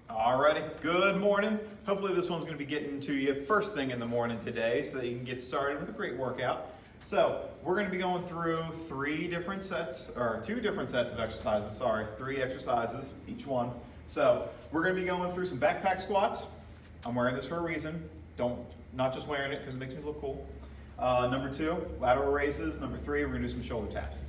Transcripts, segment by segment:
Alrighty, good morning. Hopefully this one's going to be getting to you first thing in the morning today so that you can get started with a great workout. So we're going to be going through two different sets of exercises, three exercises, each one. So we're going to be going through some backpack squats. I'm wearing this for a reason. Not just wearing it because it makes me look cool. Number 2, lateral raises. Number 3, we're going to do some shoulder taps.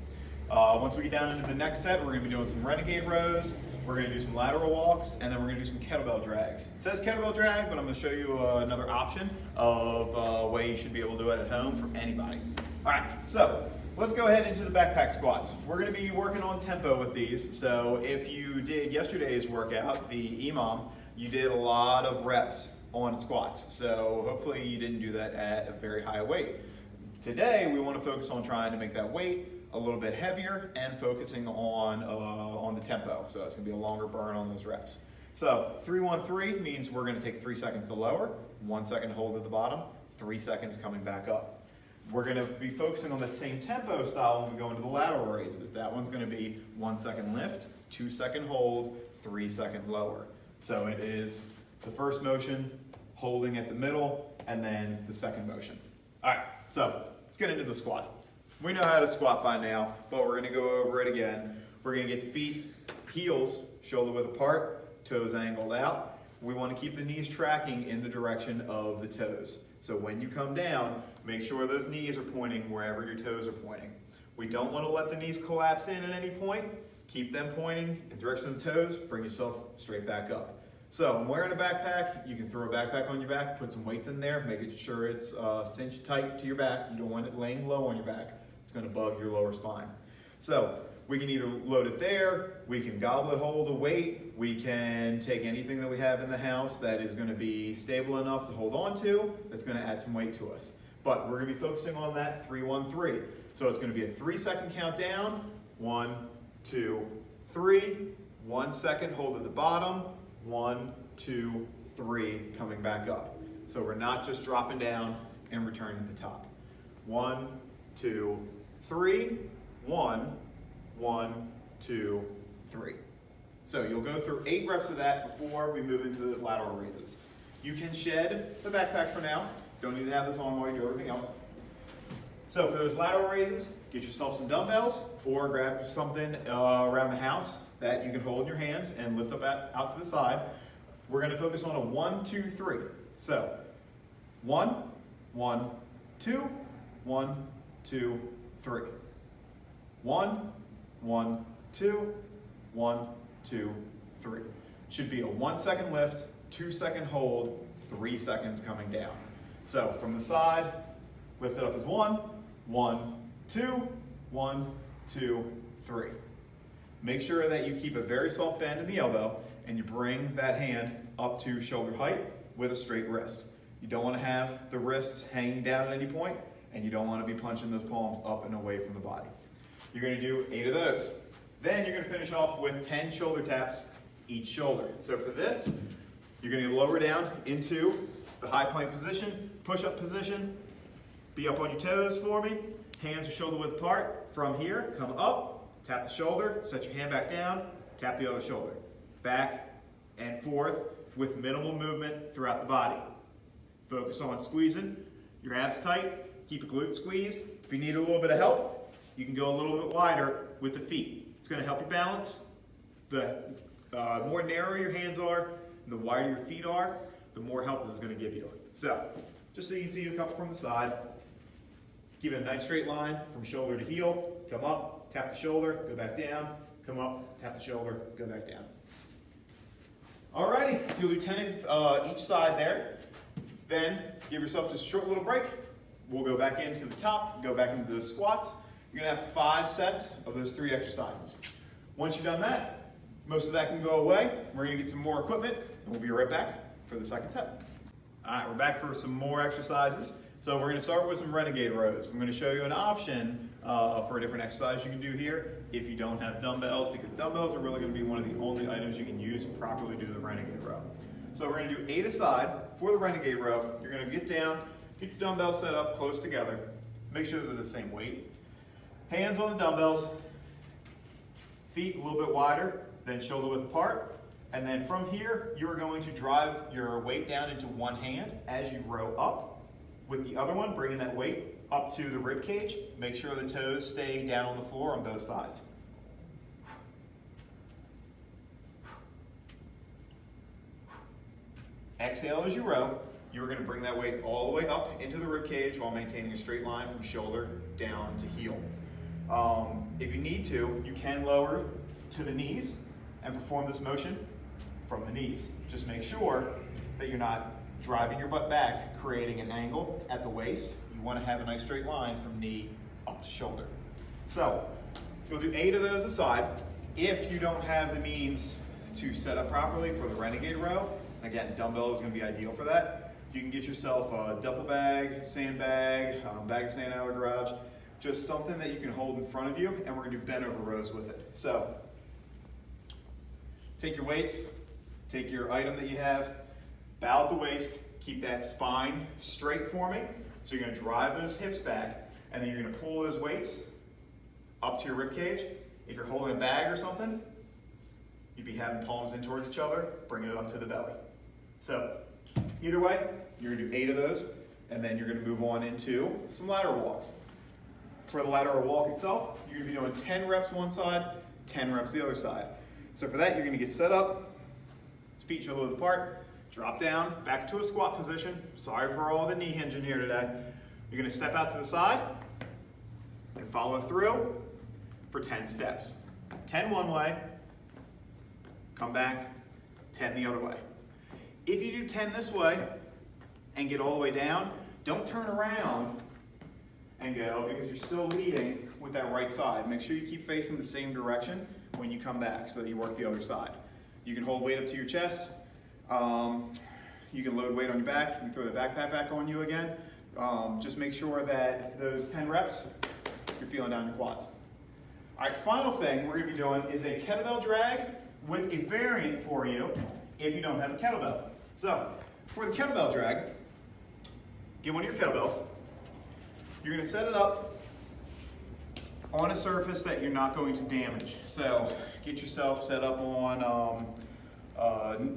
Once we get down into the next set, we're going to be doing some renegade rows. We're going to do some lateral walks, and then we're going to do some kettlebell drags. It says kettlebell drag, but I'm going to show you another option of a way you should be able to do it at home for anybody. All right, so let's go ahead into the backpack squats. We're going to be working on tempo with these. So if you did yesterday's workout, the EMOM, you did a lot of reps on squats. So hopefully you didn't do that at a very high weight. Today, we want to focus on trying to make that weight a little bit heavier and focusing on the tempo. So it's going to be a longer burn on those reps. So 3-1-3 means we're going to take 3 seconds to lower, 1 second to hold at the bottom, 3 seconds coming back up. We're going to be focusing on that same tempo style when we go into the lateral raises. That one's going to be 1 second lift, 2 second hold, 3 second lower. So it is the first motion, holding at the middle, and then the second motion. All right, so let's get into the squat. We know how to squat by now, but we're going to go over it again. We're going to get the feet, heels, shoulder width apart, toes angled out. We want to keep the knees tracking in the direction of the toes. So when you come down, make sure those knees are pointing wherever your toes are pointing. We don't want to let the knees collapse in at any point. Keep them pointing in the direction of the toes, bring yourself straight back up. So I'm wearing a backpack. You can throw a backpack on your back, put some weights in there, making sure it's cinched tight to your back. You don't want it laying low on your back. It's going to bug your lower spine. So we can either load it there, we can goblet hold a weight, we can take anything that we have in the house that is going to be stable enough to hold on to, that's going to add some weight to us. But we're going to be focusing on that 3-1-3. So it's going to be a 3 second count down, 1, 2, 3, 1 second hold at the bottom, 1, 2, 3, coming back up. So we're not just dropping down and returning to the top. 1, 2, 3, 1, 1, 2, 3. So you'll go through 8 reps of that before we move into those lateral raises. You can shed the backpack for now. Don't need to have this on while you do everything else. So for those lateral raises, get yourself some dumbbells or grab something around the house that you can hold in your hands and lift up out to the side. We're going to focus on a 1, 2, 3. So 1, 1, 2, 1, 2, 3. 1, 1, 2, 1, 2, 3. Should be a 1 second lift, 2 second hold, 3 seconds coming down. So from the side, lift it up as 1, 1, 2, 1, 2, 3. Make sure that you keep a very soft bend in the elbow and you bring that hand up to shoulder height with a straight wrist. You don't want to have the wrists hanging down at any point, and you don't want to be punching those palms up and away from the body. You're going to do 8 of those. Then you're going to finish off with 10 shoulder taps each shoulder. So for this, you're going to lower down into the high plank position, push-up position. Be up on your toes for me. Hands are shoulder width apart. From here, come up, tap the shoulder, set your hand back down, tap the other shoulder. Back and forth with minimal movement throughout the body. Focus on squeezing your abs tight. Keep your glutes squeezed. If you need a little bit of help, you can go a little bit wider with the feet. It's going to help you balance. The more narrow your hands are, the wider your feet are, the more help this is going to give you. So, just so you can see a couple from the side, keep it a nice straight line from shoulder to heel. Come up, tap the shoulder, go back down. Come up, tap the shoulder, go back down. Alrighty, you'll do 10 of each side there. Then give yourself just a short little break. We'll go back into the top, go back into those squats. You're going to have 5 sets of those 3 exercises. Once you've done that, most of that can go away. We're going to get some more equipment, and we'll be right back for the second set. All right, we're back for some more exercises. So we're going to start with some renegade rows. I'm going to show you an option for a different exercise you can do here if you don't have dumbbells, because dumbbells are really going to be one of the only items you can use to properly do the renegade row. So we're going to do 8 aside for the renegade row. You're going to get down, get your dumbbells set up close together. Make sure they're the same weight. Hands on the dumbbells, feet a little bit wider than shoulder width apart. And then from here, you are going to drive your weight down into one hand as you row up. With the other one, bringing that weight up to the rib cage. Make sure the toes stay down on the floor on both sides. Exhale as you row. You are going to bring that weight all the way up into the rib cage while maintaining a straight line from shoulder down to heel. If you need to, you can lower to the knees and perform this motion from the knees. Just make sure that you're not driving your butt back, creating an angle at the waist. You want to have a nice straight line from knee up to shoulder. So you'll do 8 of those aside. If you don't have the means to set up properly for the renegade row, again, dumbbell is going to be ideal for that. You can get yourself a duffel bag, sandbag, bag of sand out of the garage, just something that you can hold in front of you, and we're going to do bent over rows with it. So take your weights, take your item that you have, bow at the waist, keep that spine straight for me. So you're going to drive those hips back, and then you're going to pull those weights up to your rib cage. If you're holding a bag or something, you'd be having palms in towards each other, bringing it up to the belly. So either way, you're going to do 8 of those, and then you're going to move on into some lateral walks. For the lateral walk itself, you're going to be doing 10 reps one side, 10 reps the other side. So for that, you're going to get set up, feet shoulder width apart, drop down, back to a squat position. Sorry for all the knee hinging here today. You're going to step out to the side and follow through for 10 steps. 10 one way, come back, 10 the other way. If you do 10 this way and get all the way down, don't turn around and go, because you're still leading with that right side. Make sure you keep facing the same direction when you come back so that you work the other side. You can hold weight up to your chest. You can load weight on your back. You can throw the backpack back on you again. Just make sure that those 10 reps, you're feeling down your quads. All right, final thing we're going to be doing is a kettlebell drag with a variant for you if you don't have a kettlebell. So for the kettlebell drag, get one of your kettlebells. You're going to set it up on a surface that you're not going to damage. So get yourself set up on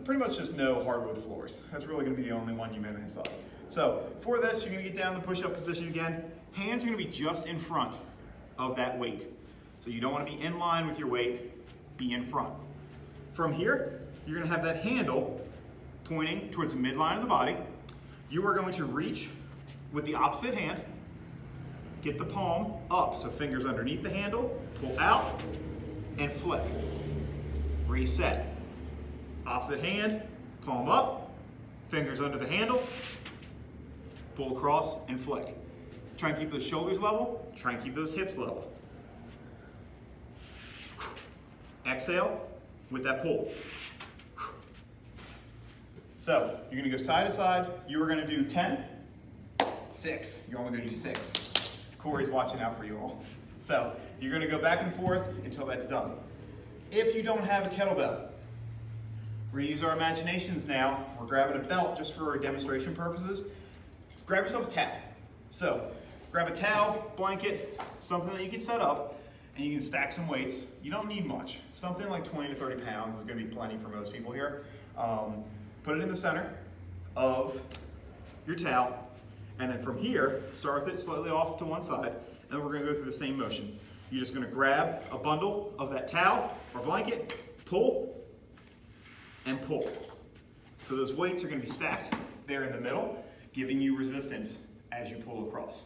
pretty much just no hardwood floors. That's really going to be the only one you may mess up. So for this, you're going to get down in the push-up position again. Hands are going to be just in front of that weight. So you don't want to be in line with your weight, be in front. From here, you're going to have that handle pointing towards the midline of the body. You are going to reach with the opposite hand, get the palm up, so fingers underneath the handle, pull out, and flick. Reset. Opposite hand, palm up, fingers under the handle, pull across, and flick. Try and keep those shoulders level, try and keep those hips level. Exhale with that pull. So you're going to go side to side. You are going to do 10, 6. You're only going to do 6. Corey's watching out for you all. So you're going to go back and forth until that's done. If you don't have a kettlebell, we're going to use our imaginations now. We're grabbing a belt just for demonstration purposes. Grab yourself a towel. So grab a towel, blanket, something that you can set up, and you can stack some weights. You don't need much. Something like 20 to 30 pounds is going to be plenty for most people here. Put it in the center of your towel, and then from here, start with it slightly off to one side, and we're going to go through the same motion. You're just going to grab a bundle of that towel or blanket, pull, and pull. So those weights are going to be stacked there in the middle, giving you resistance as you pull across.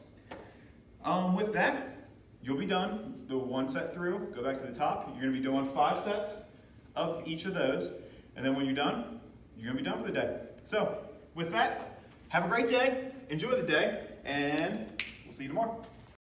With that, you'll be done. The one set through, go back to the top. You're going to be doing 5 sets of each of those, and then when you're done, you're going to be done for the day. So with that, have a great day, enjoy the day, and we'll see you tomorrow.